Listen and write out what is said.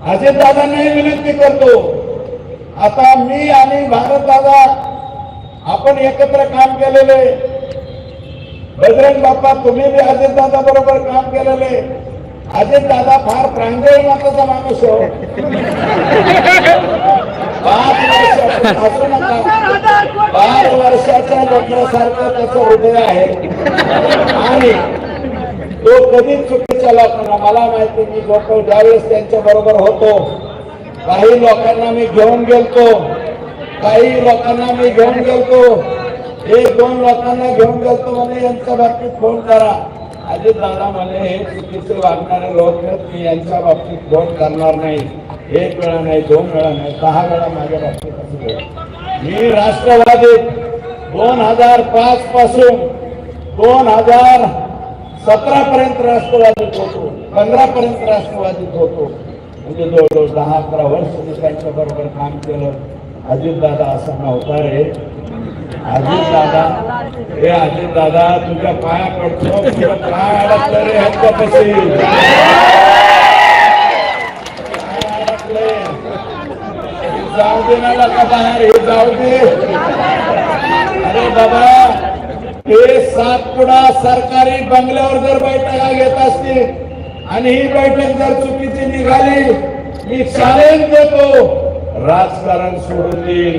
अजितदादांनाही विनंती करतो, आता मी आणि भारतदादा आपण एकत्र काम केलेले, बजरंग बाप्पा तुम्ही बी अजितदादा बरोबर काम केलेले. अजितदादा फार प्रांजळ मताचा माणूस हो. 5 वर्षाच्या लेकरासारखं त्याचं हृदय आहे आणि तो कधीच चुकीच्या लोकांना, मला माहिती मी लोक ज्यावेळेस त्यांच्या बरोबर होतो, काही लोकांना मी घेऊन गेलतो, काही लोकांना मी घेऊन गेलतो, 1-2 लोकांना घेऊन गेलतो म्हणे यांच्या बाबतीत फोन करा. अजितदादा म्हणे हे चुकीचे वागणारे लोक मी यांच्या बाबतीत फोन करणार नाही. 1 वेळा नाही, 2 वेळा नाही, 10 वेळा माझ्या बाबतीत असं. मी राष्ट्रवादीत 2005 पासून 2017 पर्यंत राष्ट्रवादीत होतो, 15 पर्यंत राष्ट्रवादीत होतो. म्हणजे जवळजवळ 10-11 वर्ष मी त्यांच्या बरोबर काम केलं. अजितदादा असा नव्हता रे. अजितदादा, हे अजितदादा तुझ्या पाया पडतो, तुझं काय अडकलं रे ह्याच्यापाशी, जाऊ दे ना का बाहेर, हे जाऊ दे. अरे बाबा, हे सातपुडा सरकारी बंगल्यावर जर बैठका घेत असतील आणि ही बैठक जर चुकीची निघाली, मी चॅलेंज देतो, राजकारण सोडून देईल.